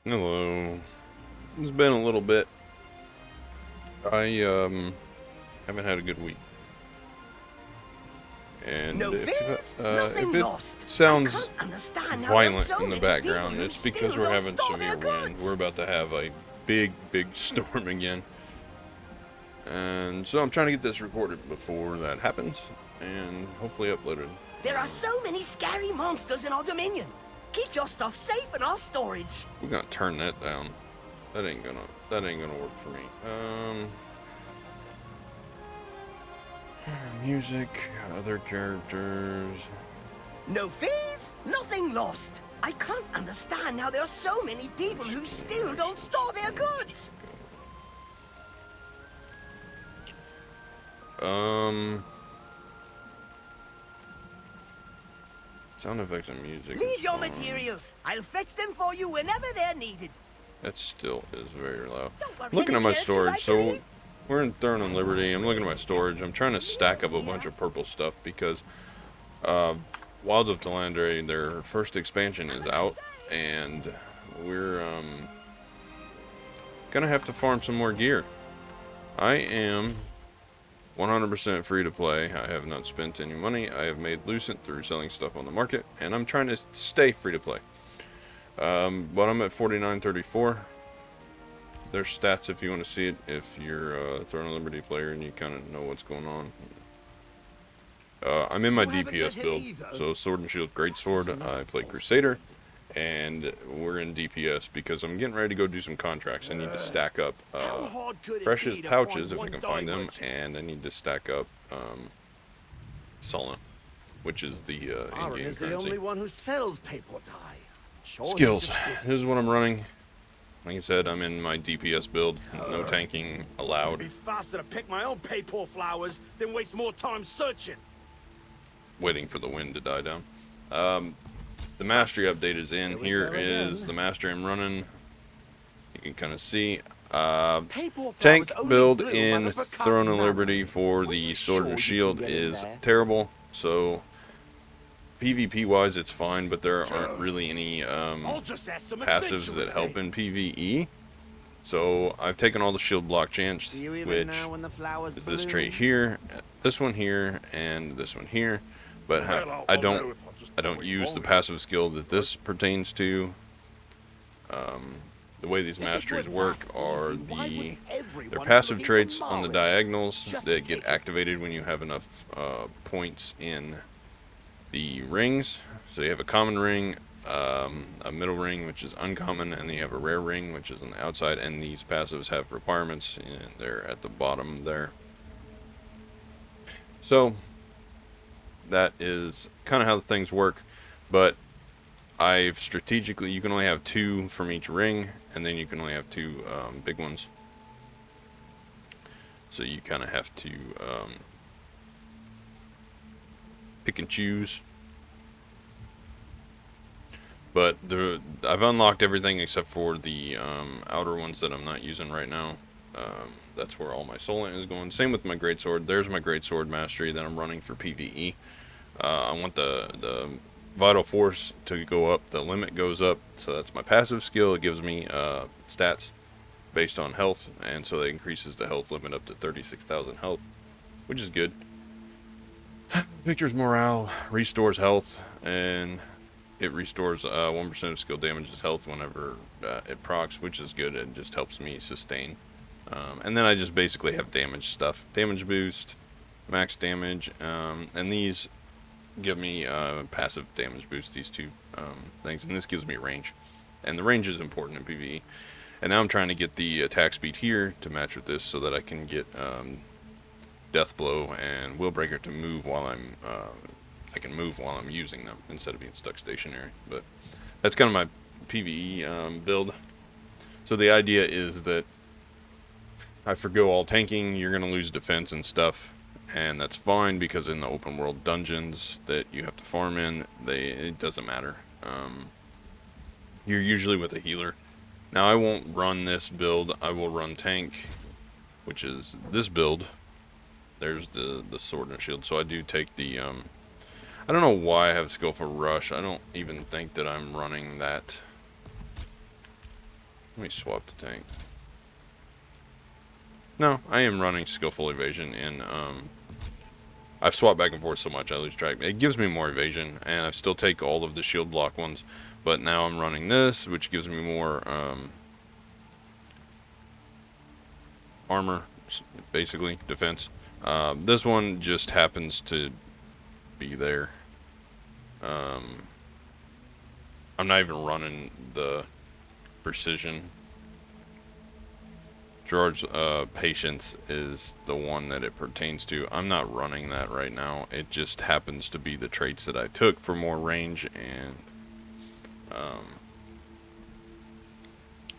Hello. It's been a little bit. I haven't had a good week. And No fees, if nothing it lost. I sounds can't understand how there's violent so in the many background, people who it's because still we're don't having store severe their wind. We're goods. about to have a big storm again. And so I'm trying to get this recorded before that happens and hopefully uploaded. There are so many scary monsters in our dominion. Keep your stuff safe in our storage. We're gonna turn that down. That ain't gonna work for me. Music, other characters. No fees, nothing lost. I can't understand how there are so many people who still don't store their goods. Sound effects and music. Leave is your fine. materials. I'll fetch them for you whenever they're needed. That still is very loud. Don't worry, Looking at my anything else you'd storage, like to so leave? we're in Throne and Liberty. I'm looking at my storage. I'm trying to stack up a bunch of purple stuff because Wilds of Talandre, their first expansion is out, and we're gonna have to farm some more gear. I am 100% free to play. I have not spent any money. I have made Lucent through selling stuff on the market, and I'm trying to stay free to play. But I'm at 49.34. There's stats if you want to see it, if you're a Throne of Liberty player and you kind of know what's going on. I'm in my DPS build, so Sword and Shield Greatsword. I play Crusader, and we're in DPS because I'm getting ready to go do some contracts. I need to stack up precious pouches if I can find them, and I need to stack up Solana, which is the in-game the only currency. one who sells paper dye. Surely Skills. he's a This is what I'm running. Like I said, I'm in my DPS build. No tanking It'd allowed. be faster to pick my own paper flowers than waste more time searching. Waiting for the wind to die down. The mastery update is in. Here is the mastery I'm running. You can kind of see. Paper Tank flowers only build bloom in when the Throne of Vakati Liberty for the Sword and Shield is terrible. So PvP wise it's fine, but there aren't really any I'll just ask some passives that help in PvE. So I've taken all the shield block chance, which is this trait here, this one here, and this one here. But I don't use the passive skill that this pertains to. The way these masteries work are they're passive traits on the diagonals that get activated when you have enough points in the rings. So you have a common ring, a middle ring, which is uncommon, and then you have a rare ring, which is on the outside. And these passives have requirements, and they're at the bottom there. So that is kind of how the things work, but I've strategically, you can only have 2 from each ring, and then you can only have 2 big ones. So you kind of have to pick and choose. But I've unlocked everything except for the outer ones that I'm not using right now. That's where all my soul is going. Same with my greatsword. There's my greatsword mastery that I'm running for PvE. I want the vital force to go up. The limit goes up, so that's my passive skill. It gives me stats based on health, and so that increases the health limit up to 36,000 health, which is good. Victor's morale, restores health, and it restores 1% of skill damage's health whenever it procs, which is good. It just helps me sustain. And then I just basically have damage stuff. Damage boost, max damage, and these give me passive damage boost, these 2 things, and this gives me range. And the range is important in PvE. And now I'm trying to get the attack speed here to match with this so that I can get Death Blow and Willbreaker to move while I can move while I'm using them instead of being stuck stationary. But that's kind of my PvE build. So the idea is that I forgo all tanking. You're going to lose defense and stuff, and that's fine because in the open world dungeons that you have to farm in, it doesn't matter. You're usually with a healer. Now I won't run this build. I will run tank, which is this build. There's the sword and shield. So I do take the I don't know why I have skillful rush. I don't even think that I'm running that Let me swap the tank. No, I am running skillful evasion in I've swapped back and forth so much I lose track. It gives me more evasion, and I still take all of the shield block ones, but now I'm running this, which gives me more armor, basically, defense. This one just happens to be there. I'm not even running the precision. Gerard's patience is the one that it pertains to. I'm not running that right now. It just happens to be the traits that I took for more range, and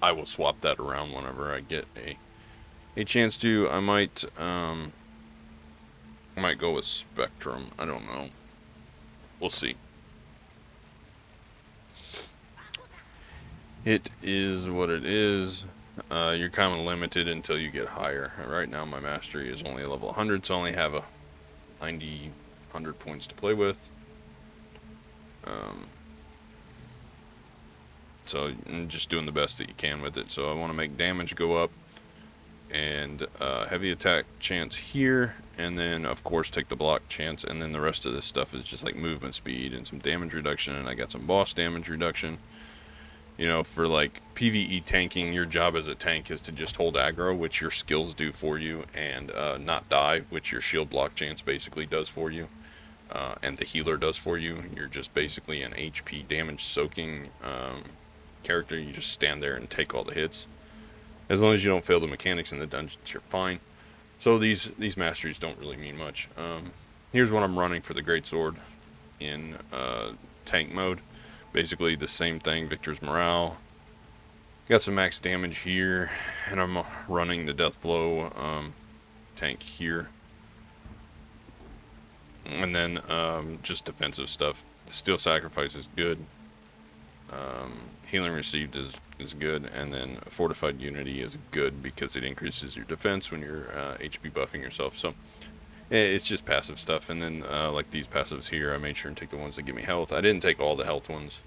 I will swap that around whenever I get a chance to. I might go with Spectrum. I don't know. We'll see. It is what it is. You're kind of limited until you get higher. Right now my mastery is only level 100, so I only have a 100 points to play with. So I'm just doing the best that you can with it. So I want to make damage go up, and heavy attack chance here, and then of course take the block chance, and then the rest of this stuff is just like movement speed and some damage reduction, and I got some boss damage reduction. You know, for like PvE tanking, your job as a tank is to just hold aggro, which your skills do for you, and not die, which your shield block chance basically does for you, and the healer does for you. You're just basically an HP damage soaking character. You just stand there and take all the hits. As long as you don't fail the mechanics in the dungeons, you're fine. So these masteries don't really mean much. Here's what I'm running for the greatsword in tank mode. Basically the same thing, Victor's Morale. Got some max damage here, and I'm running the Death Blow tank here. And then just defensive stuff. The Steel Sacrifice is good. Healing Received is good, and then Fortified Unity is good because it increases your defense when you're HP buffing yourself. So it's just passive stuff. And then like these passives here, I made sure and take the ones that give me health. I didn't take all the health ones.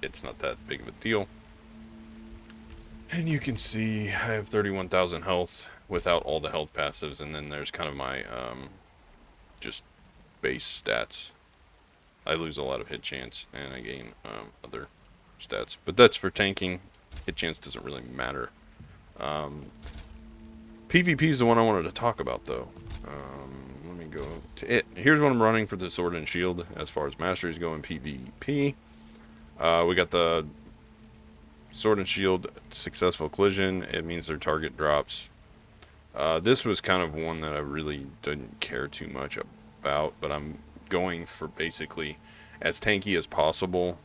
It's not that big of a deal. And you can see I have 31,000 health without all the health passives, and then there's kind of my just base stats. I lose a lot of hit chance, and I gain other stats. But that's for tanking. Hit chance doesn't really matter. PvP is the one I wanted to talk about, though. Let me go to it. Here's what I'm running for the Sword and Shield as far as masteries go in PvP. We got the Sword and Shield successful collision. It means their target drops. This was kind of one that I really didn't care too much about, but I'm going for basically as tanky as possible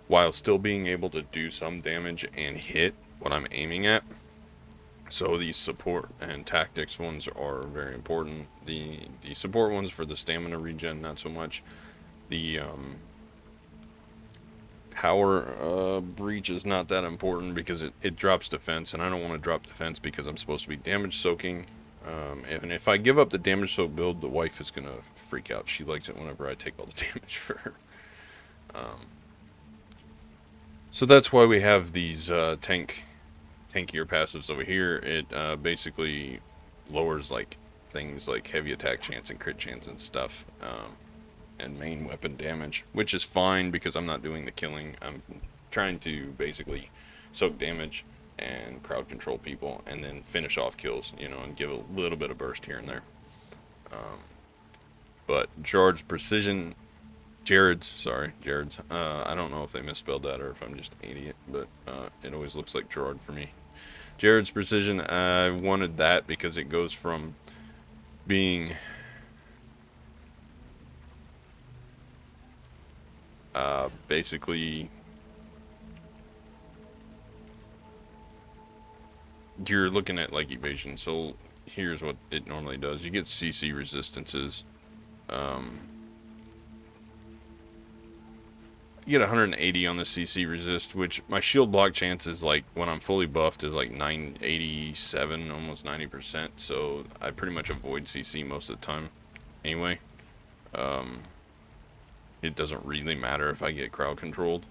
while still being able to do some damage and hit what I'm aiming at. So these support and tactics ones are very important. The support ones for the stamina regen, not so much. The power breach is not that important because it drops defense, and I don't want to drop defense because I'm supposed to be damage soaking. And if I give up the damage soak build, the wife is gonna freak out. She likes it whenever I take all the damage for her. So that's why we have these tankier passives over here. It basically lowers like things like heavy attack chance and crit chance and stuff, and main weapon damage, which is fine because I'm not doing the killing. I'm trying to basically soak damage and crowd control people, and then finish off kills, you know, and give a little bit of burst here and there. But Jared's, I don't know if they misspelled that or if I'm just an idiot, but it always looks like Gerard for me. Jared's Precision, I wanted that because it goes from being basically you're looking at like evasion. So here's what it normally does. You get CC resistances. You get 180 on the CC resist, which my shield block chance is like, when I'm fully buffed, is like 987, almost 90%. So I pretty much avoid CC most of the time anyway. It doesn't really matter if I get crowd controlled.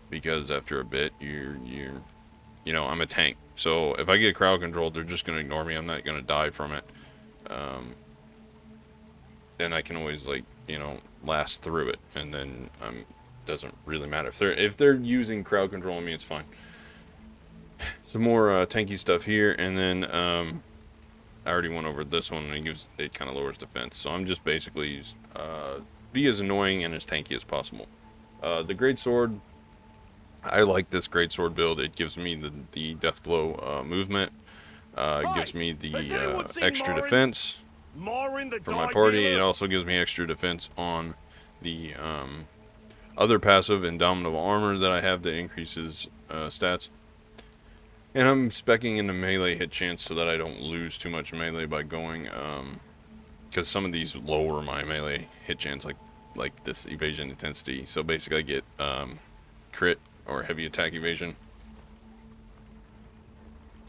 because after a bit, you know, I'm a tank. So if I get crowd control, they're just gonna ignore me. I'm not gonna die from it. And I can always, like, you know, last through it, and then doesn't really matter if they're using crowd control on me. It's fine. Some more tanky stuff here, and then I already went over this one, and it kind of lowers defense. So I'm just basically be as annoying and as tanky as possible. The great sword, I like this great sword build. It gives me the death blow movement. It gives me the extra defense for my party. It also gives me extra defense on the other passive, Indomitable Armor, that I have that increases stats. And I'm specking into melee hit chance so that I don't lose too much melee by going, because some of these lower my melee hit chance, like this evasion intensity. So basically I get crit or heavy attack evasion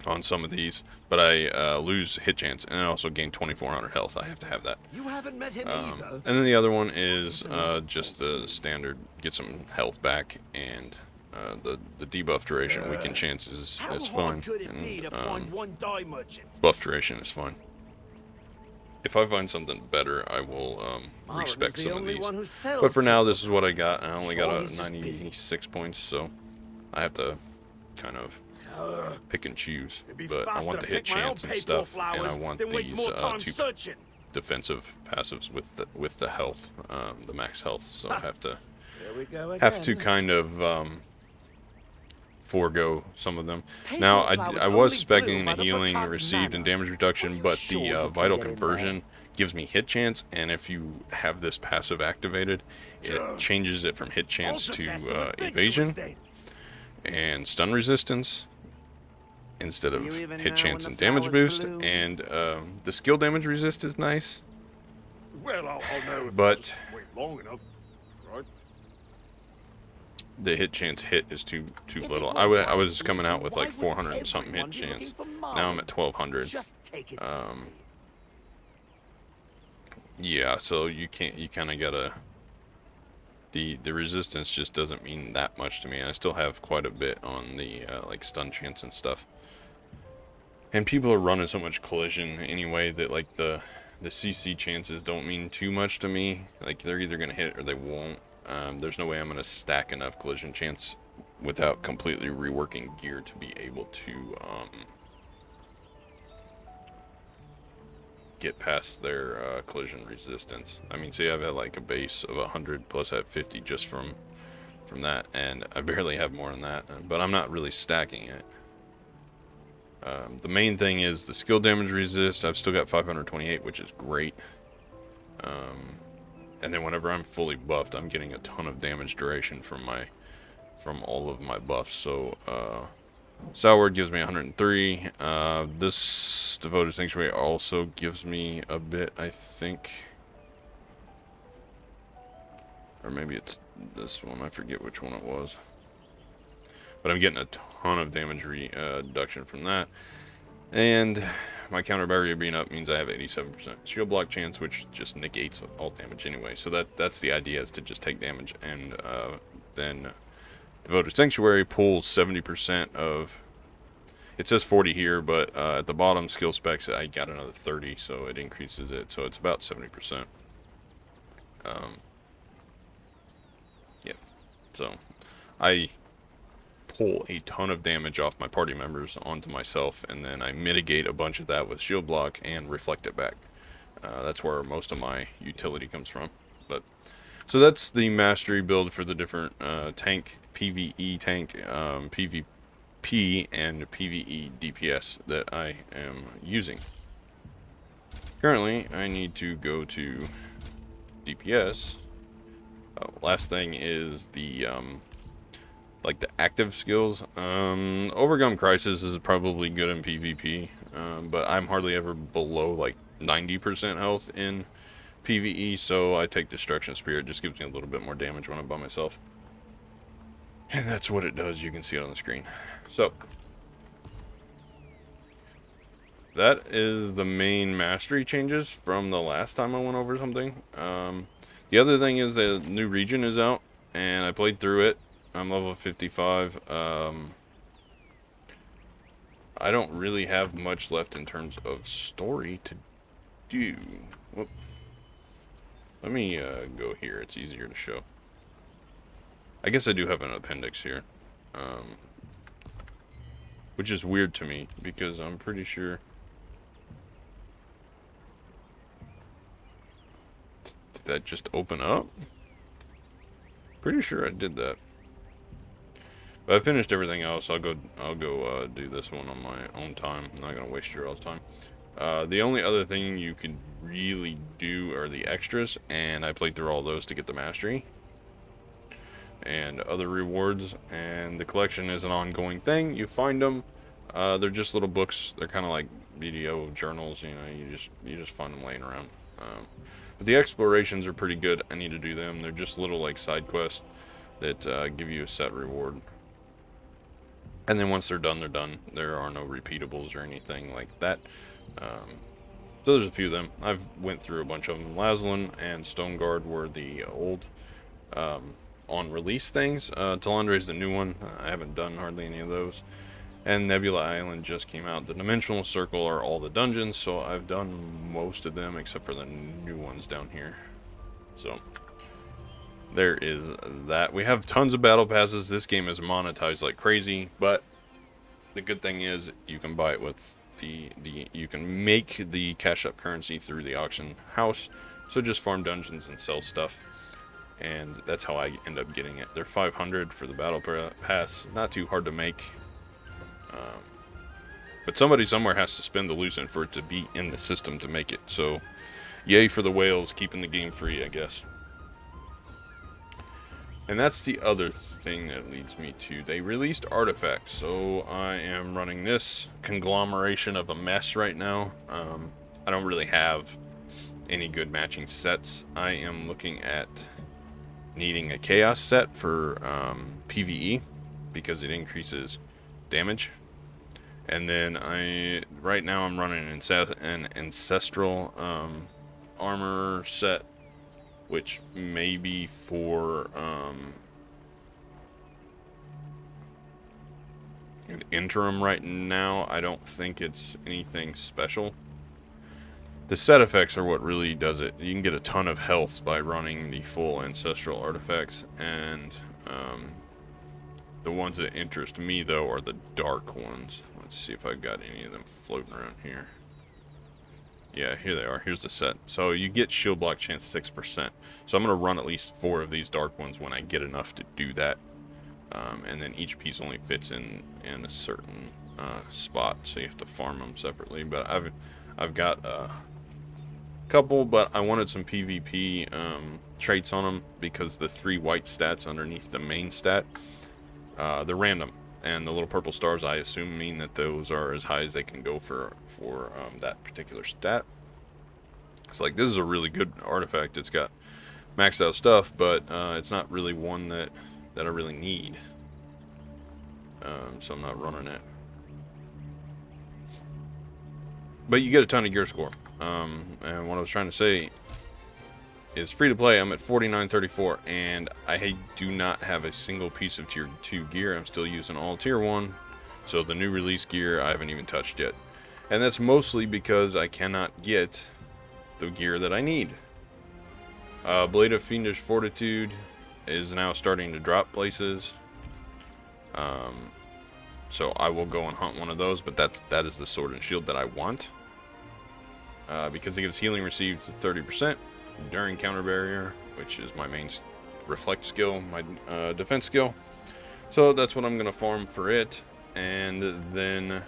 on some of these, but I lose hit chance, and I also gain 2400 health. I have to have that. You haven't met him either. And then the other one is just the standard, get some health back, and the debuff duration, weaken chances is fine, and buff duration is fine. If I find something better, I will respec some of these. But for now, this is what I got. I only got a 96 points, so I have to kind of pick and choose. But I want the hit chance and stuff, and I want these two defensive passives with the health, the max health. So I have to kind of forego some of them. Now, I was specking the healing received and damage reduction, but the vital conversion gives me hit chance, and if you have this passive activated, it changes it from hit chance to evasion and stun resistance instead of hit chance and damage boost. And the skill damage resist is nice, Well, I'll know if but I wait long enough, right? the hit chance hit is too little. I was coming out with like 400 and something hit chance. Now I'm at 1200. Just take it Yeah, so you kind of gotta. The resistance just doesn't mean that much to me. I still have quite a bit on the like stun chance and stuff. And people are running so much collision anyway that like the CC chances don't mean too much to me. Like they're either gonna hit or they won't. There's no way I'm gonna stack enough collision chance without completely reworking gear to be able to get past their collision resistance. I mean, see, I've had like a base of 100 plus I have 50 just from that, and I barely have more than that, but I'm not really stacking it. The main thing is the skill damage resist. I've still got 528, which is great. And then whenever I'm fully buffed, I'm getting a ton of damage duration from all of my buffs. So Sourward gives me 103. This Devoted Sanctuary also gives me a bit, I think. Or maybe it's this one. I forget which one it was. But I'm getting a ton of damage reduction from that. And my counter barrier being up means I have 87% shield block chance, which just negates all damage anyway. So that's the idea, is to just take damage. And then Devoted Sanctuary pulls 70% of... It says 40 here, but at the bottom skill specs, I got another 30, so it increases it. So it's about 70%. Yeah. So I pull a ton of damage off my party members onto myself, and then I mitigate a bunch of that with shield block and reflect it back. That's where most of my utility comes from. But so that's the mastery build for the different tank, PvE tank, PvP, and PvE DPS that I am using. Currently, I need to go to DPS. Last thing is the like the active skills. Overcome Crisis is probably good in PvP, but I'm hardly ever below like 90% health in PvE, so I take Destruction Spear. It just gives me a little bit more damage when I'm by myself. And that's what it does. You can see it on the screen. So that is the main mastery changes from the last time I went over something. The other thing is the new region is out, and I played through it. I'm level 55. I don't really have much left in terms of story to do. Whoop. Let me go here. It's easier to show. I guess I do have an appendix here. Which is weird to me because I'm pretty sure... Did that just open up? Pretty sure I did that. But I finished everything else. I'll go do this one on my own time. I'm not gonna waste your all's time. The only other thing you could really do are the extras, and I played through all those to get the mastery and other rewards. And the collection is an ongoing thing. You find them. They're just little books. They're kind of like video journals. You know, you just find them laying around. But the explorations are pretty good. I need to do them. They're just little like side quests that give you a set reward. And then once they're done, they're done. There are no repeatables or anything like that. So there's a few of them. I've went through a bunch of them. Laslin and Stoneguard were the old on release things. Talandre's the new one. I haven't done hardly any of those. And Nebula Island just came out. The Dimensional Circle are all the dungeons, so I've done most of them except for the new ones down here. So there is that. We have tons of battle passes. This game is monetized like crazy, but the good thing is you can buy it with you can make the cash up currency through the auction house. So just farm dungeons and sell stuff, and that's how I end up getting it. They're 500 for the battle pass. Not too hard to make. But somebody somewhere has to spend the lucent for it to be in the system to make it. So, yay for the whales, keeping the game free, I guess. And that's the other thing that leads me to, they released artifacts. So, I am running this conglomeration of a mess right now. I don't really have any good matching sets. I am looking at needing a chaos set for PvE because it increases damage. And then right now I'm running an ancestral armor set, which may be for an interim right now. I don't think it's anything special. The set effects are what really does it. You can get a ton of health by running the full ancestral artifacts, and the ones that interest me though are the dark ones. Let's see if I've got any of them floating around here. Yeah, here they are. Here's the set. So you get shield block chance 6%. So I'm going to run at least 4 of these dark ones when I get enough to do that. And then each piece only fits in a certain spot, so you have to farm them separately. But I've got a couple, but I wanted some PvP traits on them because the 3 white stats underneath the main stat, they're random. And the little purple stars, I assume, mean that those are as high as they can go for that particular stat. It's like, this is a really good artifact. It's got maxed out stuff, but it's not really one that I really need. So I'm not running it. But you get a ton of gear score. And what I was trying to say is free to play. I'm at 4934, and I do not have a single piece of tier 2 gear. I'm still using all tier 1, so the new release gear I haven't even touched yet, and that's mostly because I cannot get the gear that I need. Blade of Fiendish Fortitude is now starting to drop places, so I will go and hunt one of those, but that is the sword and shield that I want, because it gives healing received to 30% during counter barrier, which is my main reflect skill, my defense skill. So that's what I'm gonna farm for it. And then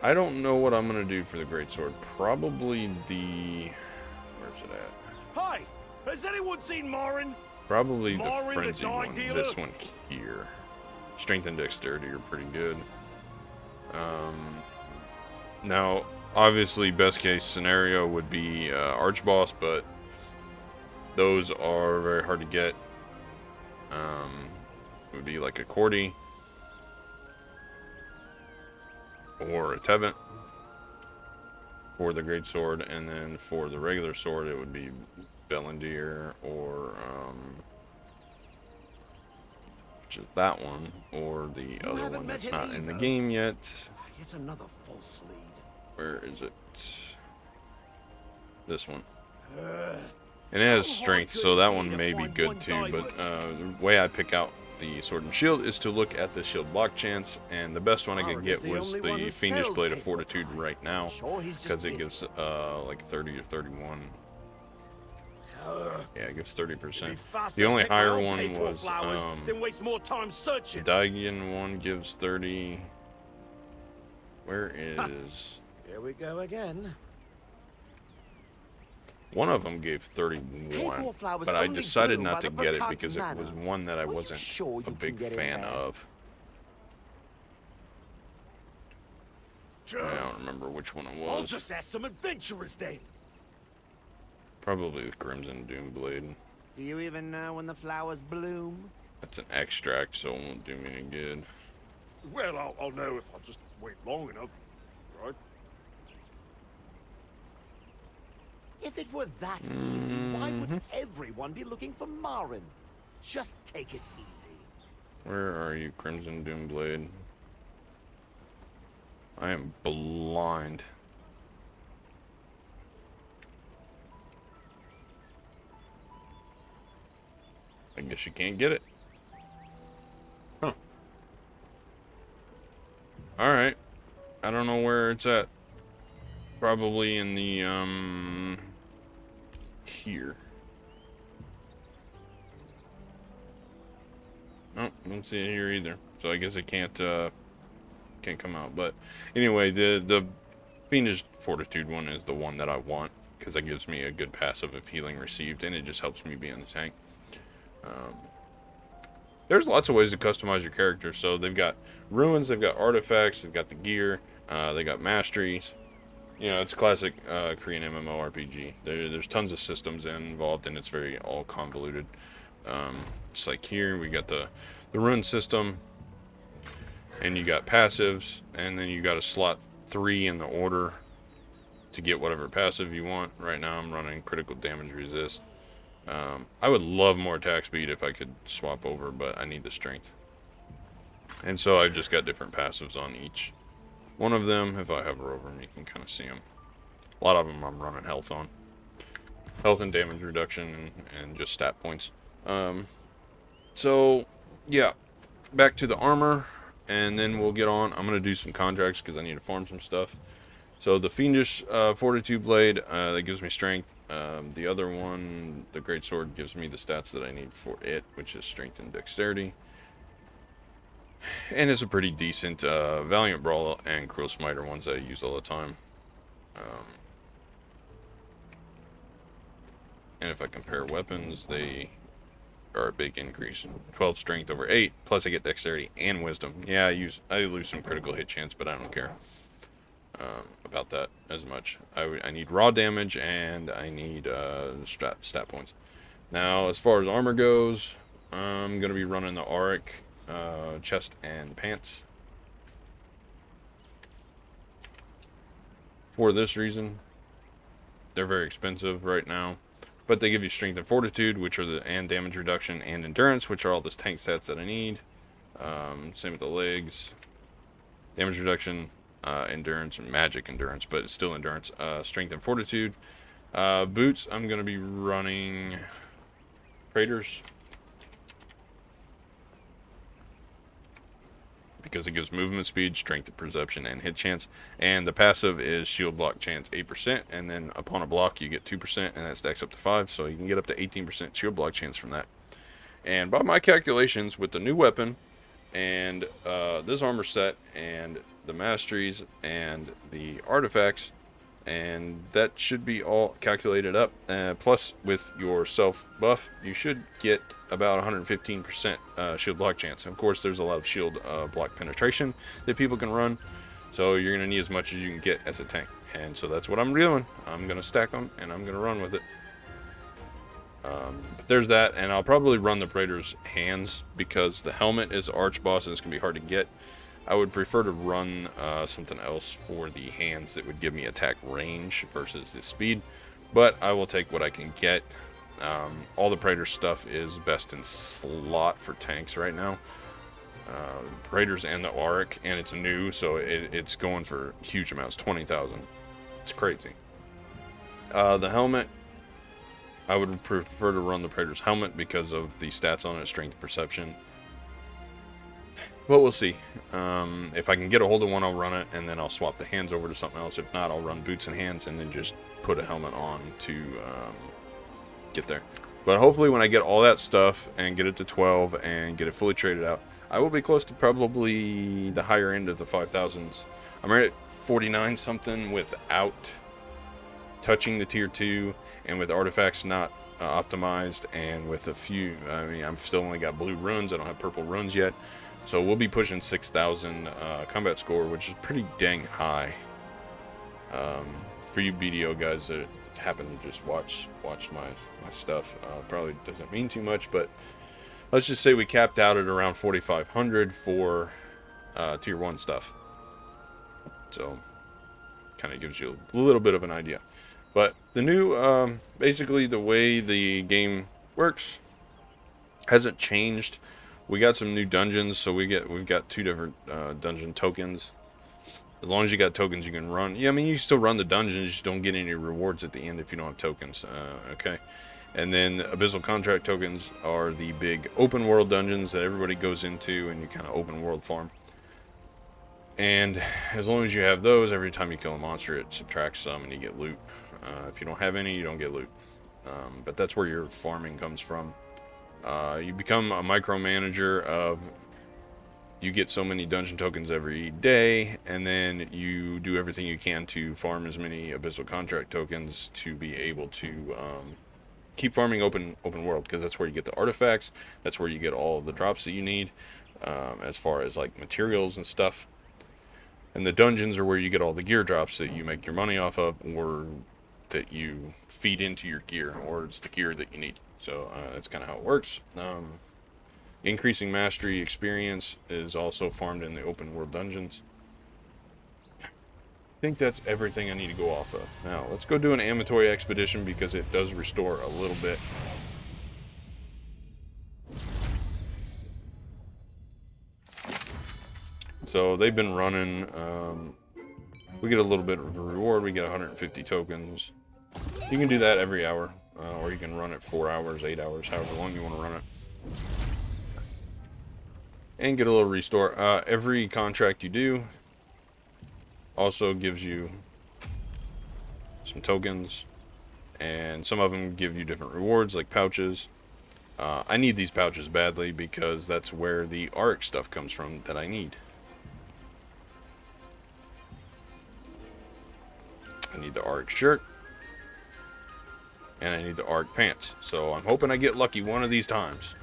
I don't know what I'm gonna do for the greatsword. Probably where's it at? Hi, has anyone seen Morin? Probably the Morin, frenzied the dog one. dealer? This one here. Strength and dexterity are pretty good. Now, obviously, best case scenario would be arch boss, but those are very hard to get. It would be like a Cordy or a Tevent for the great sword, and then for the regular sword, it would be Bellendir or which is that one, or the other haven't one met that's him not in the either. game yet. Yet another false lead. Where is it? This one. And it has strength, so that one may be good too, but the way I pick out the sword and shield is to look at the shield block chance, and the best one I could get was the Fiendish Blade of Fortitude right now, because it gives like 30 or 31. Yeah, it gives 30%. The only higher one was the Dagian one gives 30. Where is... Here we go again. One of them gave 31, but I decided not to get it because it was one that I wasn't a big fan of. I don't remember which one it I'll was. just ask some adventurers then. Probably the Crimson Doomblade. Do you even know when the flowers bloom? That's an extract, so it won't do me any good. Well, I'll know if I just wait long enough, right? If it were that easy, why would everyone be looking for Marin? Just take it easy. Where are you, Crimson Doomblade? I am blind. I guess you can't get it. Huh. Alright. I don't know where it's at. Probably in the, here. Nope, don't see it here either. So I guess it can't come out. But anyway, the Fiendish Fortitude one is the one that I want, because that gives me a good passive of healing received, and it just helps me be in the tank. There's lots of ways to customize your character. So they've got ruins, they've got artifacts, they've got the gear, they got masteries. You know, it's a classic Korean MMORPG. There's tons of systems involved, and it's very all convoluted. It's like here we got the rune system, and you got passives, and then you got to slot 3 in the order to get whatever passive you want. Right now I'm running critical damage resist. I would love more attack speed if I could swap over, but I need the strength. And so I've just got different passives on each one of them. If I hover over them, you can kind of see them. A lot of them I'm running health on. Health and damage reduction and just stat points. So, yeah. Back to the armor, and then we'll get on. I'm going to do some contracts because I need to farm some stuff. So the Fiendish Fortitude Blade, that gives me strength. The other one, the Great Sword, gives me the stats that I need for it, which is strength and dexterity. And it's a pretty decent Valiant Brawl and Cruel Smite are ones that I use all the time. And if I compare weapons, they are a big increase. 12 strength over 8, plus I get dexterity and wisdom. Yeah, I lose some critical hit chance, but I don't care about that as much. I need raw damage, and I need stat points. Now, as far as armor goes, I'm going to be running the Auric chest and pants. For this reason, they're very expensive right now, but they give you strength and fortitude, which are and damage reduction and endurance, which are all the tank stats that I need. Same with the legs, damage reduction, endurance, and magic endurance, but it's still endurance. Strength and fortitude. Boots, I'm going to be running Praetors, because it gives movement speed, strength, perception, and hit chance. And the passive is shield block chance 8%, and then upon a block you get 2%, and that stacks up to 5, so you can get up to 18% shield block chance from that. And by my calculations, with the new weapon and this armor set and the masteries and the artifacts, and that should be all calculated up. Plus, with your self buff, you should get about 115% shield block chance. Of course, there's a lot of shield block penetration that people can run, so you're going to need as much as you can get as a tank. And so that's what I'm doing. I'm going to stack them, and I'm going to run with it. But there's that, and I'll probably run the Praetor's hands, because the helmet is arch boss, and it's going to be hard to get. I would prefer to run something else for the hands that would give me attack range versus the speed, but I will take what I can get. All the Praetor stuff is best in slot for tanks right now. Praetors and the Auric, and it's new, so it's going for huge amounts, 20,000. It's crazy. The helmet, I would prefer to run the Praetor's helmet because of the stats on it, strength, perception. But we'll see. If I can get a hold of one, I'll run it, and then I'll swap the hands over to something else. If not, I'll run boots and hands, and then just put a helmet on to get there. But hopefully when I get all that stuff and get it to 12 and get it fully traded out, I will be close to probably the higher end of the 5,000s. I'm right at 49 something without touching the tier 2 and with artifacts not optimized, and with a few, I mean, I'm still only got blue runes. I don't have purple runes yet. So we'll be pushing 6,000 combat score, which is pretty dang high. For you BDO guys that happen to just watch my stuff, probably doesn't mean too much, but let's just say we capped out at around 4,500 for tier 1 stuff. So kind of gives you a little bit of an idea. But the new, basically the way the game works hasn't changed. We got some new dungeons, so we've got 2 different dungeon tokens. As long as you got tokens, you can run. Yeah, I mean, you still run the dungeons, you just don't get any rewards at the end if you don't have tokens. Okay. And then Abyssal Contract tokens are the big open world dungeons that everybody goes into, and you kind of open world farm. And as long as you have those, every time you kill a monster, it subtracts some and you get loot. If you don't have any, you don't get loot. But that's where your farming comes from. You become a micromanager of, you get so many dungeon tokens every day, and then you do everything you can to farm as many Abyssal Contract tokens to be able to keep farming open world, because that's where you get the artifacts, that's where you get all the drops that you need, as far as like materials and stuff. And the dungeons are where you get all the gear drops that you make your money off of, or that you feed into your gear, or it's the gear that you need. So that's kind of how it works. Increasing mastery experience is also farmed in the open world dungeons. I think that's everything I need to go off of. Now, let's go do an amatory expedition, because it does restore a little bit. So they've been running, we get a little bit of a reward. We get 150 tokens. You can do that every hour, or you can run it 4 hours, 8 hours, however long you want to run it. And get a little restore. Every contract you do also gives you some tokens, and some of them give you different rewards, like pouches. I need these pouches badly, because that's where the ARC stuff comes from that I need. I need the ARC shirt, and I need the ARC pants. So I'm hoping I get lucky one of these times.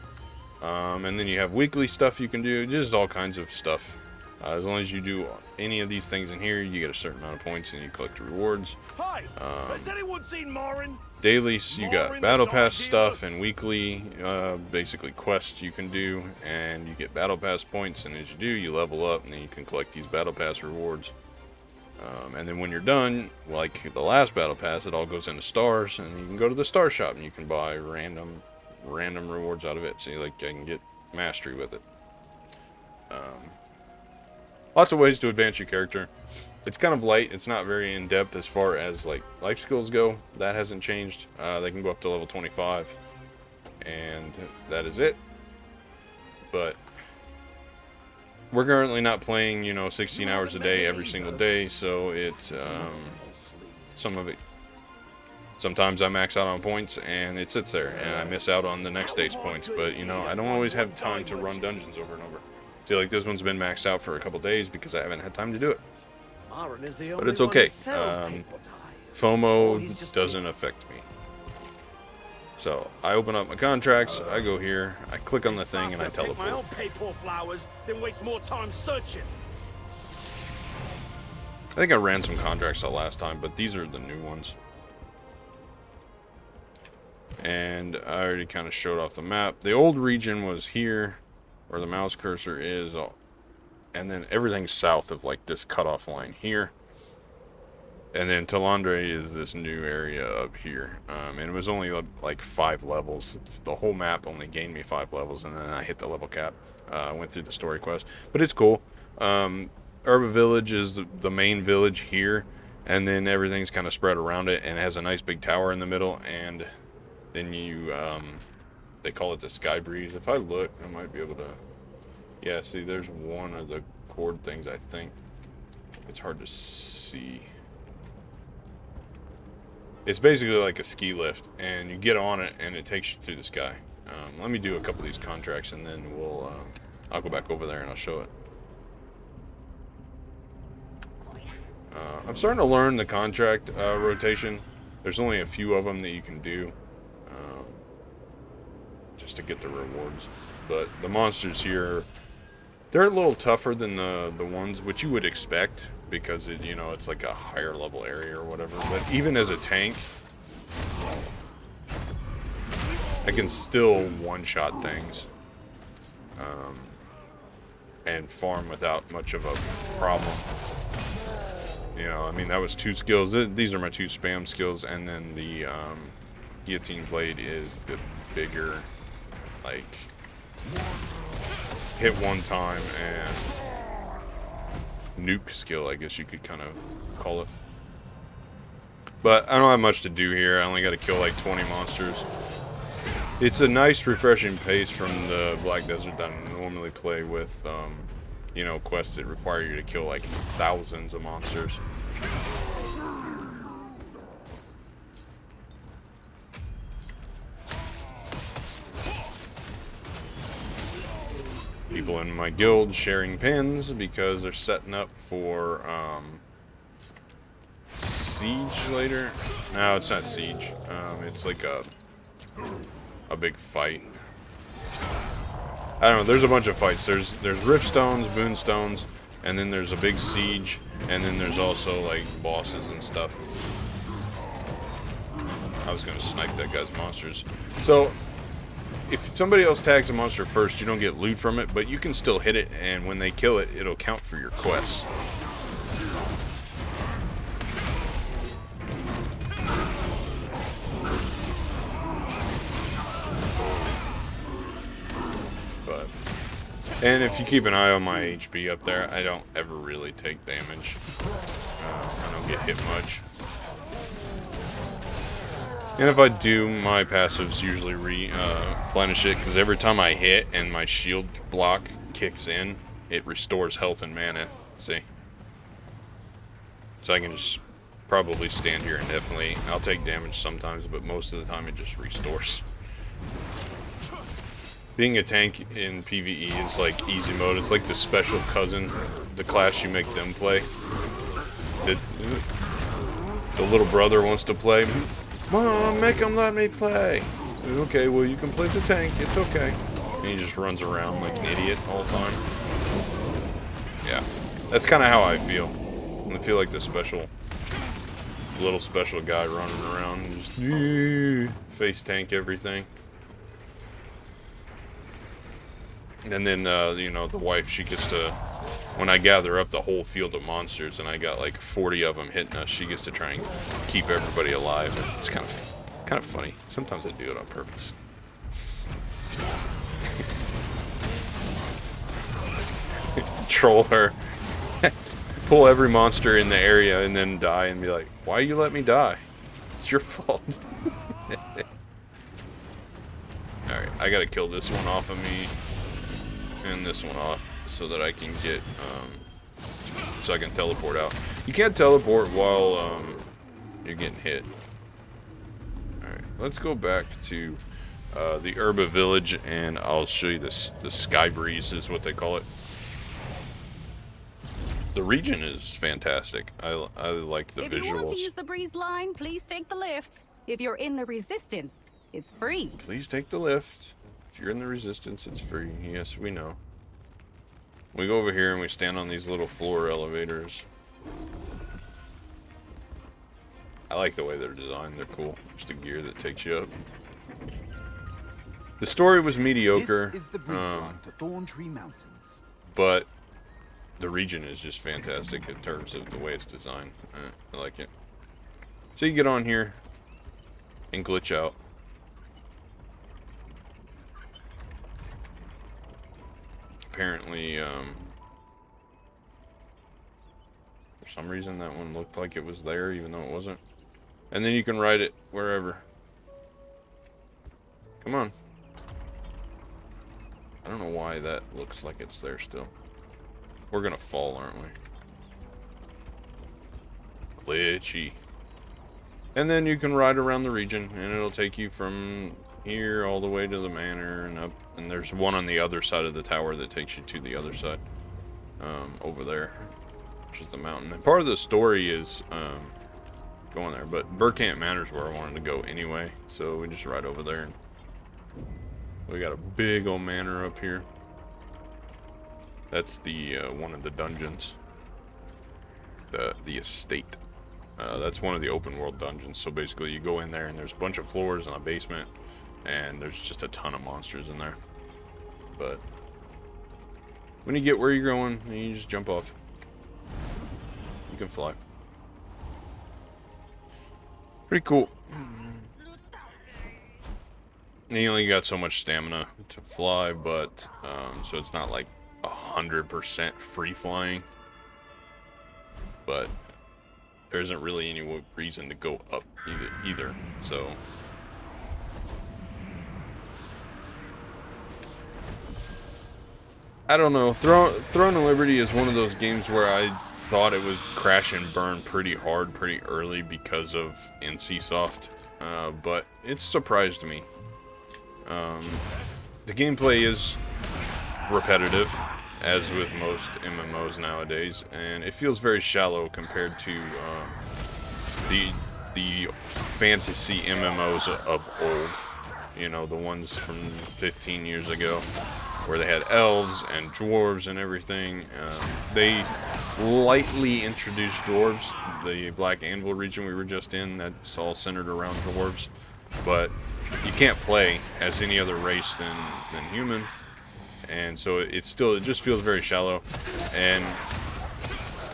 And then you have weekly stuff you can do, just all kinds of stuff. As long as you do any of these things in here, you get a certain amount of points and you collect rewards. Hi, has anyone seen Marin? Daily, you got battle pass stuff, and weekly, basically quests you can do, and you get battle pass points, and as you do, you level up, and then you can collect these battle pass rewards. And then when you're done, like the last battle pass, it all goes into stars, and you can go to the star shop and you can buy random rewards out of it. See, like, I can get mastery with it. Lots of ways to advance your character. It's kind of light. It's not very in-depth as far as like life skills go. That hasn't changed. They can go up to level 25, and that is it. But we're currently not playing, 16 hours a day every single day, so it's some of it. Sometimes I max out on points and it sits there, and I miss out on the next day's points. But I don't always have time to run dungeons over and over. See, like this one's been maxed out for a couple days because I haven't had time to do it. But it's okay. FOMO doesn't affect me. So I open up my contracts, I go here, I click on the thing, and I teleport. I think I ran some contracts the last time, but these are the new ones. And I already kind of showed off the map. The old region was here, where the mouse cursor is, and then everything's south of like this cutoff line here. And then Talandre is this new area up here. And it was only like 5 levels. The whole map only gained me 5 levels, and then I hit the level cap. Went through the story quest. But it's cool. Urba Village is the main village here, and then everything's kind of spread around it, and it has a nice big tower in the middle, and then you, they call it the Sky Breeze. If I look, I might be able to, yeah, see, there's one of the cord things, I think. It's hard to see. It's basically like a ski lift, and you get on it, and it takes you through the sky. Let me do a couple of these contracts, and then I'll go back over there and I'll show it. I'm starting to learn the contract rotation. There's only a few of them that you can do, just to get the rewards. But the monsters here, they're a little tougher than the ones which you would expect, because it's like a higher level area or whatever. But even as a tank, I can still one-shot things and farm without much of a problem. I mean, that was 2 skills. These are my 2 spam skills, and then the guillotine blade is the bigger, like, hit one time and nuke skill, I guess you could kind of call it. But I don't have much to do here. I only got to kill like 20 monsters. It's a nice, refreshing pace from the Black Desert that I normally play with, quests that require you to kill like thousands of monsters. People in my guild sharing pins because they're setting up for siege later. No, it's not siege. It's like a big fight. I don't know. There's a bunch of fights. There's rift stones, boon stones, and then there's a big siege, and then there's also like bosses and stuff. I was gonna snipe that guy's monsters. So if somebody else tags a monster first, you don't get loot from it, but you can still hit it, and when they kill it, it'll count for your quest. And if you keep an eye on my HP up there, I don't ever really take damage. I don't get hit much. And if I do, my passives usually replenish it, because every time I hit and my shield block kicks in, it restores health and mana. See? So I can just probably stand here indefinitely. I'll take damage sometimes, but most of the time it just restores. Being a tank in PvE is like easy mode. It's like the special cousin, the class you make them play. The little brother wants to play. Mom, make him let me play. Okay, well you can play the tank. It's okay. And he just runs around like an idiot all the time. Yeah, that's kind of how I feel. I feel like the little special guy running around and just face tank everything. And then, the wife, she gets to, when I gather up the whole field of monsters, and I got like 40 of them hitting us, she gets to try and keep everybody alive. It's kind of funny. Sometimes I do it on purpose. Troll her. Pull every monster in the area and then die and be like, why you let me die? It's your fault. Alright, I gotta kill this one off of me. And this one off so that I can get so I can teleport out. You can't teleport while you're getting hit. Alright, let's go back to the Urba Village, and I'll show you this. The Sky Breeze is what they call it. The region is fantastic. I like the visuals. If you want to use the breeze line, please take the lift. If you're in the resistance, it's free. Please take the lift. If you're in the resistance, it's free. Yes, we know. We go over here and we stand on these little floor elevators. I like the way they're designed. They're cool. Just the gear that takes you up. The story was mediocre. This is the breeze line to Thorntree Mountains. But the region is just fantastic in terms of the way it's designed. I like it. So you get on here and glitch out. Apparently, for some reason that one looked like it was there even though it wasn't. And then you can ride it wherever. Come on. I don't know why that looks like it's there still. We're gonna fall, aren't we? Glitchy. And then you can ride around the region, and it'll take you from here all the way to the manor and up. And there's one on the other side of the tower that takes you to the other side, over there, which is the mountain. And part of the story is going there, but Burkant Manor's where I wanted to go anyway, so we just ride over there. And we got a big old manor up here. That's the one of the dungeons. The estate. That's one of the open world dungeons. So basically you go in there and there's a bunch of floors and a basement, and there's just a ton of monsters in there. But when you get where you're going, you just jump off. You can fly. Pretty cool. And you only got so much stamina to fly, but so it's not like 100% free flying. But there isn't really any reason to go up either. So I don't know. Throne of Liberty is one of those games where I thought it would crash and burn pretty hard pretty early because of NCSoft, but it surprised me. The gameplay is repetitive, as with most MMOs nowadays, and it feels very shallow compared to the fantasy MMOs of old. You know, the ones from 15 years ago, where they had elves and dwarves and everything. They lightly introduced dwarves. The Black Anvil region we were just in, that's all centered around dwarves. But you can't play as any other race than human. And so it just feels very shallow. And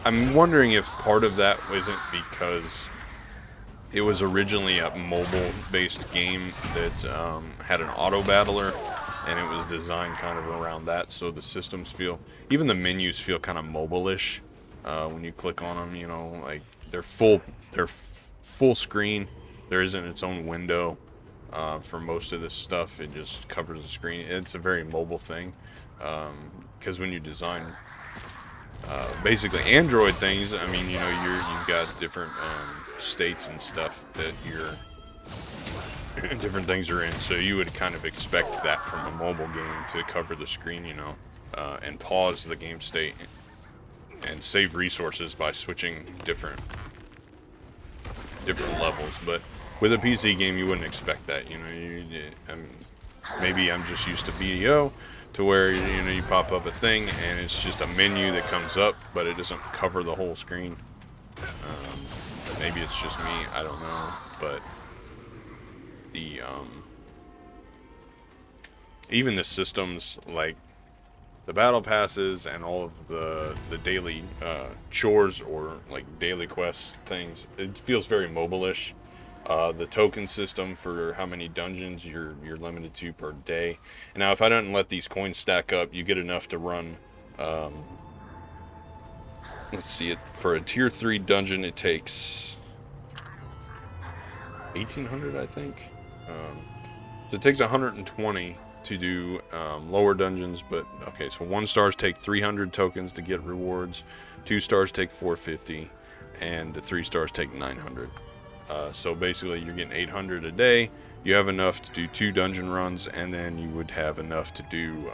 I'm wondering if part of that wasn't because it was originally a mobile-based game that had an auto-battler, and it was designed kind of around that, so the systems even the menus feel kind of mobile-ish when you click on them, you know, like they're full screen. There isn't its own window for most of this stuff. It just covers the screen. It's a very mobile thing, because when you design basically Android things, I mean, you know, you've got different states and stuff that different things are in, so you would kind of expect that from a mobile game to cover the screen, you know, and pause the game state and save resources by switching different levels. But with a PC game, you wouldn't expect that, you know. Maybe I'm just used to BDO, to where, you know, you pop up a thing and it's just a menu that comes up, but it doesn't cover the whole screen. Maybe it's just me, I don't know, but even the systems, like the battle passes and all of the daily chores or like daily quest things, it feels very mobile-ish. The token system for how many dungeons you're limited to per day. And now if I don't let these coins stack up, you get enough to run, let's see, for a tier 3 dungeon it takes 1800, I think. So it takes 120 to do lower dungeons, but okay, so 1 stars take 300 tokens to get rewards, 2 stars take 450, and the 3 stars take 900. So basically you're getting 800 a day. You have enough to do 2 dungeon runs, and then you would have enough to do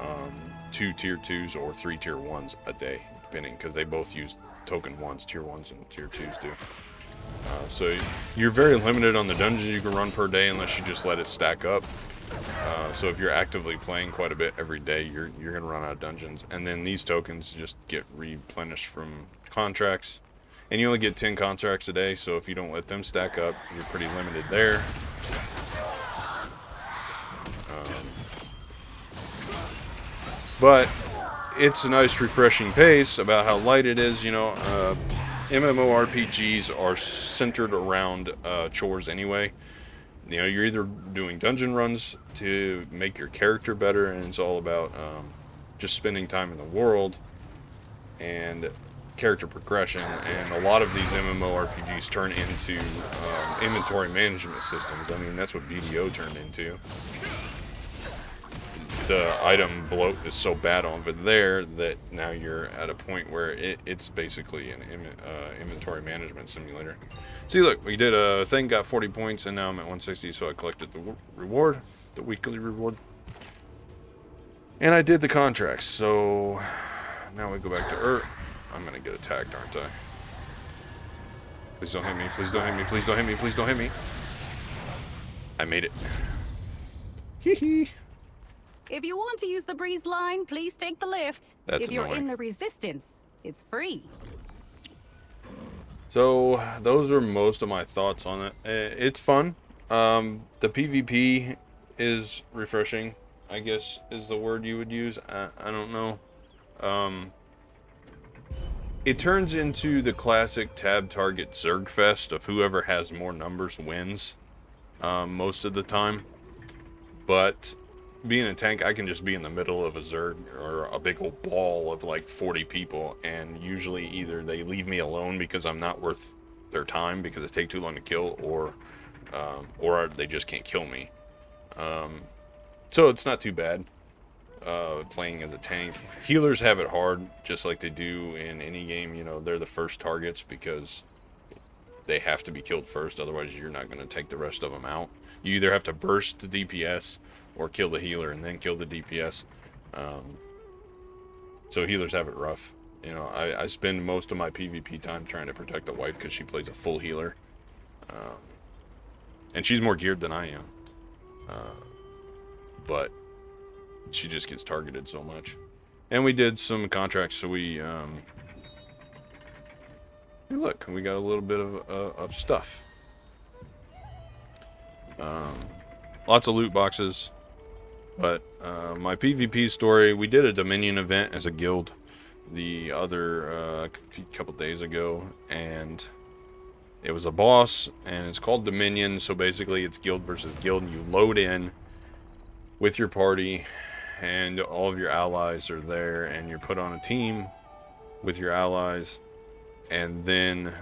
2 tier 2s or 3 tier 1s a day, depending, because they both use token 1s, tier 1s and tier 2s do. So you're very limited on the dungeons you can run per day unless you just let it stack up. So if you're actively playing quite a bit every day, you're going to run out of dungeons. And then these tokens just get replenished from contracts. And you only get 10 contracts a day, so if you don't let them stack up, you're pretty limited there. But it's a nice refreshing pace about how light it is, you know. MMORPGs are centered around chores anyway. You know, you're either doing dungeon runs to make your character better, and it's all about just spending time in the world and character progression. And a lot of these MMORPGs turn into inventory management systems. I mean, that's what BDO turned into. The item bloat is so bad over there that now you're at a point where it's basically an inventory management simulator. See, look, we did a thing, got 40 points, and now I'm at 160, so I collected the reward, the weekly reward. And I did the contracts, so now we go back to Earth. I'm gonna get attacked, aren't I? Please don't hit me, please don't hit me, please don't hit me, please don't hit me. I made it. Hee hee. If you want to use the breeze line, please take the lift. That's if you're annoying. in the resistance, it's free. So those are most of my thoughts on it. It's fun. The PvP is refreshing, I guess is the word you would use. I don't know. It turns into the classic tab target Zerg fest of whoever has more numbers wins most of the time. But being a tank, I can just be in the middle of a Zerg or a big old ball of like 40 people, and usually either they leave me alone because I'm not worth their time because it takes too long to kill, or they just can't kill me. So it's not too bad playing as a tank. Healers have it hard, just like they do in any game. You know, they're the first targets because they have to be killed first, otherwise you're not going to take the rest of them out. You either have to burst the DPS or kill the healer and then kill the DPS. So healers have it rough. You know, I spend most of my PvP time trying to protect the wife because she plays a full healer. And she's more geared than I am. But she just gets targeted so much. And we did some contracts, so we... hey, look, we got a little bit of stuff. Lots of loot boxes. But my PvP story, we did a Dominion event as a guild the other couple days ago, and it was a boss, and it's called Dominion. So basically it's guild versus guild, and you load in with your party, and all of your allies are there, and you're put on a team with your allies, and then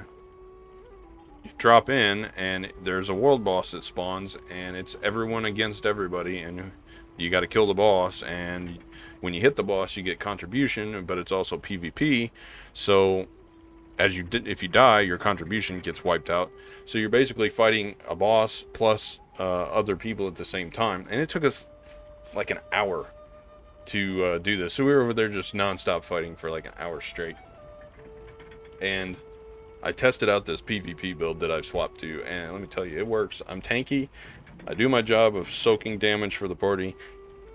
you drop in, and there's a world boss that spawns, and it's everyone against everybody, and you got to kill the boss. And when you hit the boss, you get contribution, but it's also PvP. So if you die, your contribution gets wiped out. So you're basically fighting a boss plus other people at the same time. And it took us like an hour to do this. So we were over there just non-stop fighting for like an hour straight. And I tested out this PvP build that I've swapped to, and let me tell you, it works. I'm tanky. I do my job of soaking damage for the party,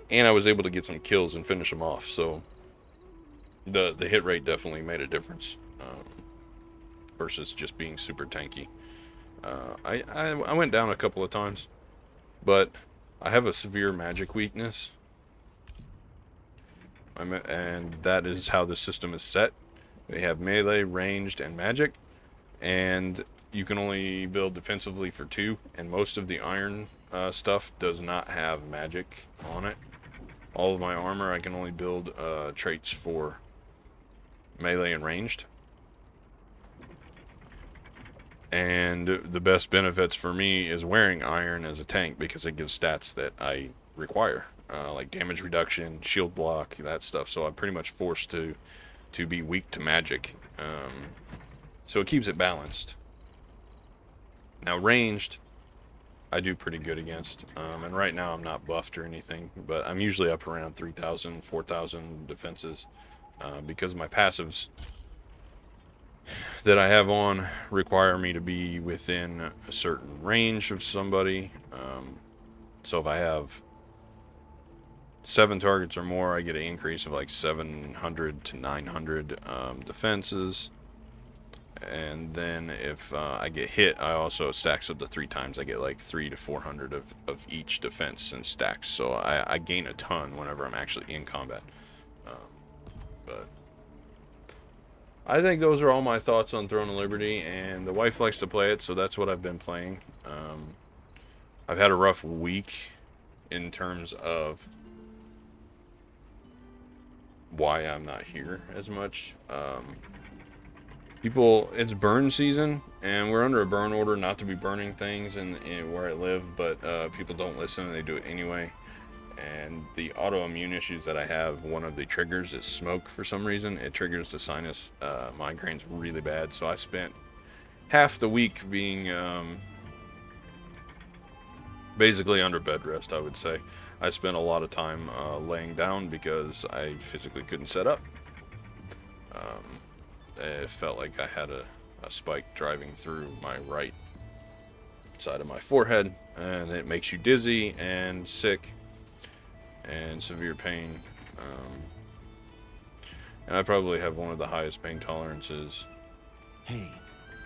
and I was able to get some kills and finish them off. So the hit rate definitely made a difference versus just being super tanky. I went down a couple of times, but I have a severe magic weakness, and that is how the system is set. They have melee, ranged, and magic, and you can only build defensively for 2, and most of the iron stuff does not have magic on it. All of my armor, I can only build traits for melee and ranged. And the best benefits for me is wearing iron as a tank because it gives stats that I require, like damage reduction, shield block, that stuff. So I'm pretty much forced to be weak to magic. So it keeps it balanced. Now ranged, I do pretty good against, and right now I'm not buffed or anything, but I'm usually up around 3,000, 4,000 defenses, because my passives that I have on require me to be within a certain range of somebody. So if I have 7 targets or more, I get an increase of like 700 to 900 defenses. And then if I get hit, I also stacks up to 3 times. I get like 300 to 400 of each defense and stacks. So I gain a ton whenever I'm actually in combat. But I think those are all my thoughts on Throne of Liberty, and the wife likes to play it, so that's what I've been playing. I've had a rough week in terms of why I'm not here as much. It's burn season, and we're under a burn order not to be burning things in where I live, but people don't listen and they do it anyway. And the autoimmune issues that I have, one of the triggers is smoke for some reason. It triggers the sinus migraines really bad. So I spent half the week being basically under bed rest, I would say. I spent a lot of time laying down because I physically couldn't sit up. It felt like I had a spike driving through my right side of my forehead, and it makes you dizzy and sick and severe pain. And I probably have one of the highest pain tolerances Hey,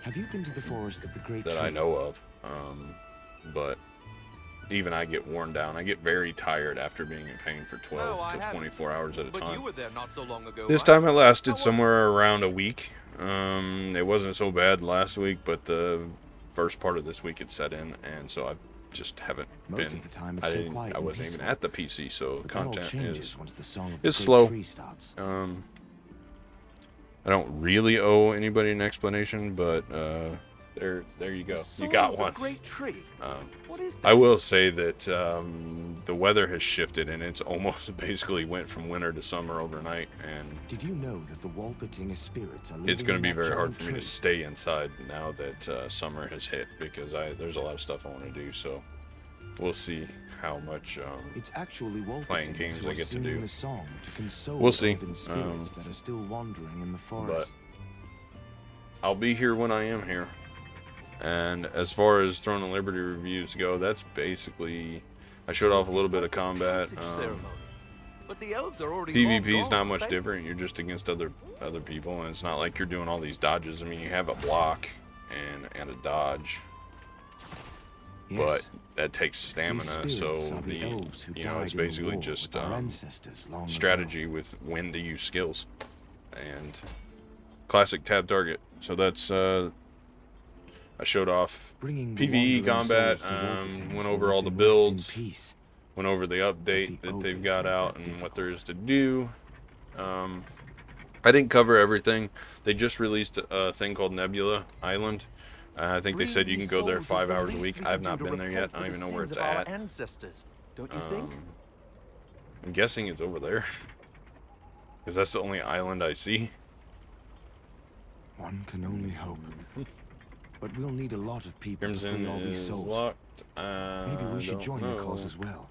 have you been to the forest of the Great that Tree? I know of. But even I get worn down. I get very tired after being in pain for 12 to 24 hours at a But time. you were there not so long ago. This time it lasted somewhere around a week. It wasn't so bad last week, but the first part of this week it set in, and so I just haven't Most been. of the time it's so quiet I and wasn't even peaceful. at the PC, so But that all content changes is once the song of the is Great slow. Tree starts. I don't really owe anybody an explanation, but there you go. You got one. Great tree. What is that? I will say that the weather has shifted, and it's almost basically went from winter to summer overnight, and Did you know that the Walpertinger spirits are living it's going to in be that very hard giant for me tree? to stay inside now that summer has hit, because there's a lot of stuff I want to do. So we'll see how much. It's actually playing Walpertingers games who I are get to singing do. the song to console We'll see. elven spirits that are still wandering in the But forest. I'll be here when I am here. And as far as Throne of Liberty reviews go, that's basically. I showed off a little bit of combat. But the elves are already PvP is long not gone. much different. You're just against other people, and it's not like you're doing all these dodges. I mean, you have a block and a dodge, Yes, but that takes these stamina. spirits So are the elves who died it's in the basically war just with our ancestors long ago. strategy with when to use skills, and classic tab target. So that's I showed off Bringing the PvE wandering combat. souls to Walpertingers Went where over they all the can rest in builds. peace. Went over the update the that they've ogres got make out that and what difficult. there is to do. I didn't cover everything. They just released a thing called Nebula Island. I think they said you can go there 5 hours a week. I've not been there yet. I don't even know where it's at. Ancestors, don't you think? I'm guessing it's over there. Because that's the only island I see. One can only hope. But we'll need a lot of people to Crimson free all these is souls. locked. Maybe we should join the cause as well.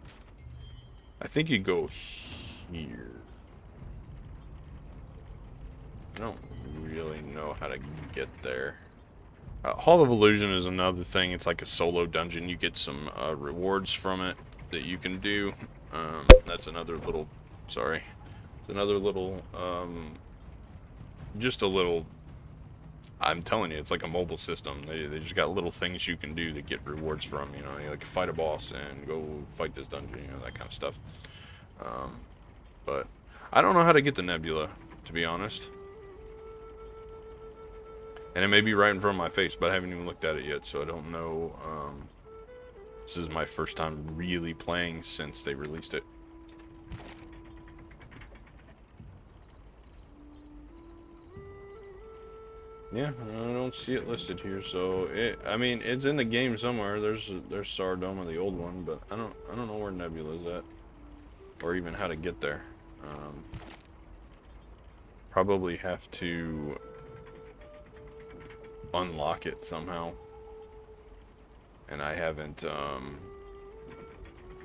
I think you go here. I don't really know how to get there. Hall of Illusion is another thing. It's like a solo dungeon. You get some rewards from it that you can do. That's another little. Sorry. It's another little. Just a little. I'm telling you, it's like a mobile system. They just got little things you can do to get rewards from. You like fight a boss and go fight this dungeon. That kind of stuff. But I don't know how to get the Nebula, to be honest. And it may be right in front of my face, but I haven't even looked at it yet, so I don't know. This is my first time really playing since they released it. Yeah, I don't see it listed here, so I mean, it's in the game somewhere. There's Sardoma, the old one, but I don't know where Nebula is at, or even how to get there. Probably have to unlock it somehow, and I haven't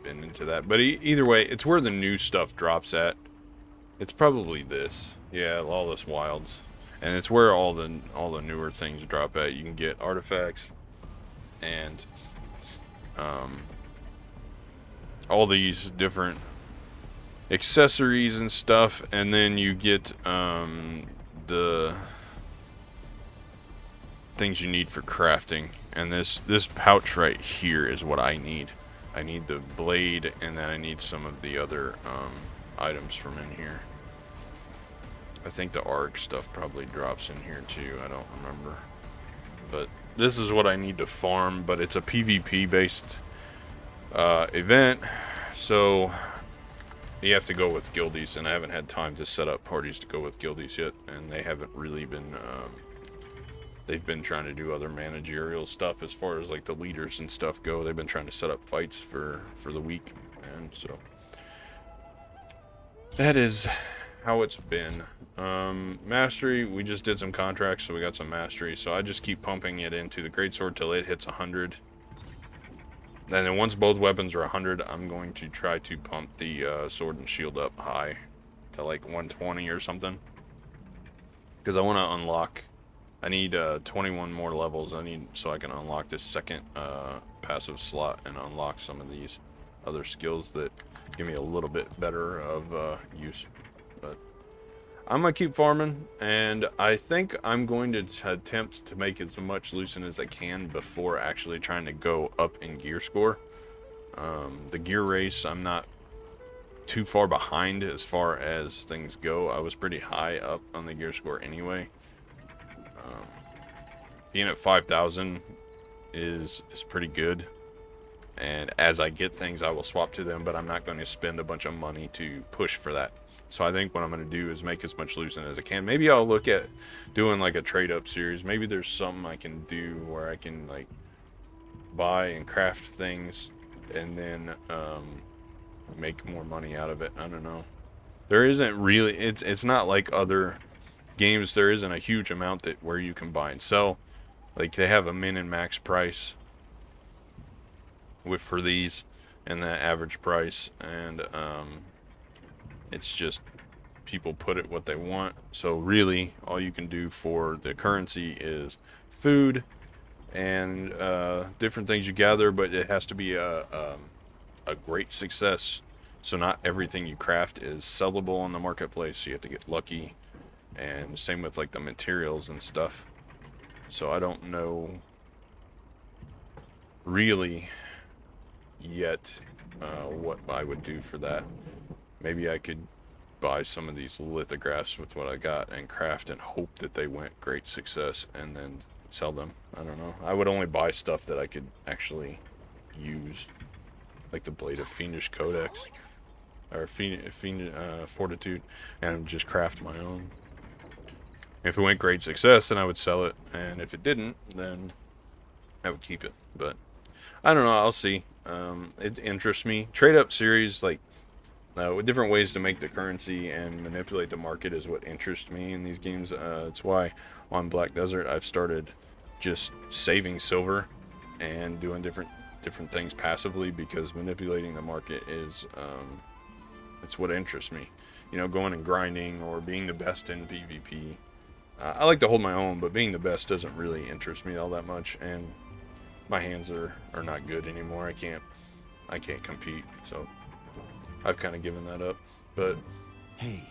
been into that. But either way, it's where the new stuff drops at. It's probably this, yeah, Lawless Wilds, and it's where all the newer things drop at. You can get artifacts and all these different accessories and stuff, and then you get the things you need for crafting. And this pouch right here is what I need. I need the blade, and then I need some of the other items from in here. I think the ARC stuff probably drops in here too. I don't remember. But this is what I need to farm, but it's a PvP based event, so you have to go with guildies, and I haven't had time to set up parties to go with guildies yet, and they haven't really been they've been trying to do other managerial stuff as far as like the leaders and stuff go. They've been trying to set up fights for the week, and so that is how it's been. Mastery, we just did some contracts, so we got some mastery, so I just keep pumping it into the greatsword till it hits 100. And then once both weapons are 100, I'm going to try to pump the sword and shield up high to like 120 or something, because I want to unlock, I need 21 more levels. I need, so I can unlock this second passive slot and unlock some of these other skills that give me a little bit better of use. But I'm gonna keep farming, and I think I'm going to attempt to make as much loosen as I can before actually trying to go up in gear score. The gear race, I'm not too far behind as far as things go. I was pretty high up on the gear score anyway. Being at 5,000 is pretty good, and as I get things I will swap to them, but I'm not going to spend a bunch of money to push for that. So I think what I'm going to do is make as much loosen as I can. Maybe I'll look at doing like a trade up series. Maybe there's something I can do where I can like buy and craft things and then make more money out of it. I don't know. There isn't really, it's not like other games. There isn't a huge amount that where you can buy and sell. Like they have a min and max price for these and the average price, and it's just people put it what they want. So really all you can do for the currency is food and different things you gather, but it has to be a great success. So not everything you craft is sellable on the marketplace, so you have to get lucky, and same with like the materials and stuff. So I don't know really yet what I would do for that. Maybe I could buy some of these lithographs with what I got and craft and hope that they went great success and then sell them. I don't know. I would only buy stuff that I could actually use, like the Blade of Fiendish Codex or Fortitude, and just craft my own. If it went great success, then I would sell it, and if it didn't, then I would keep it. But I don't know. I'll see. It interests me. Trade up series, like with different ways to make the currency and manipulate the market, is what interests me in these games. It's why on Black Desert I've started just saving silver and doing different things passively, because manipulating the market is it's what interests me. You know, going and grinding or being the best in PvP. I like to hold my own, but being the best doesn't really interest me all that much, and my hands are not good anymore. I can't compete, so I've kind of given that up. But Hey,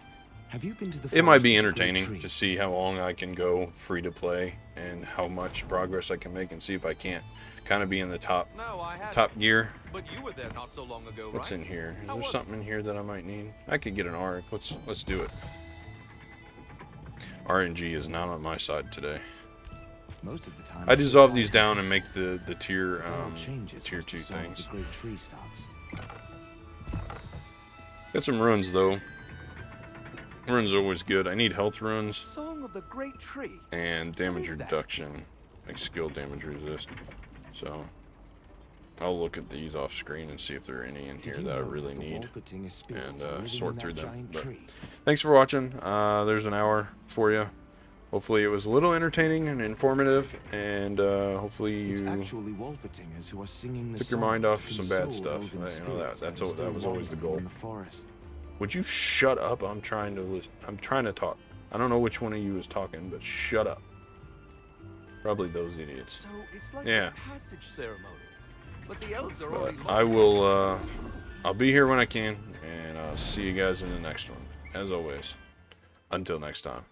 have you been to the it might forest be with the great entertaining tree? to see how long I can go free to play and how much progress I can make, and see if I can't kind of be in the top No, I hadn't. top gear. But you were there not so long ago, What's right? in here? Is How there was something in here that I might need? I could get an ARC. Let's do it. RNG is not on my side today. Most of the time, I it's dissolve all these down house. and make the tier It all the changes tier once the 2 song of things. The great tree starts. Got some runes though. Runes are always good. I need health runes Song of the Great Tree. and damage is that? reduction, like skill damage resist. So I'll look at these off screen and see if there are any in Did here you that I know really the need, Walkertinger spirits and are living sort in through that them. giant But tree? thanks for watching. There's an hour for you. Hopefully it was a little entertaining and informative, and hopefully It's you actually Walkertingers who are singing the took your song mind to off some bad console stuff. elven You know, spirits that are still was always the wandering goal. in the forest. Would you shut up? I'm trying to listen. I'm trying to talk. I don't know which one of you is talking, but shut up. Probably those idiots. So it's like Yeah. a passage ceremony. But the elves are But already I will, I'll be here when I can, and I'll see you guys in the next one. As always, until next time.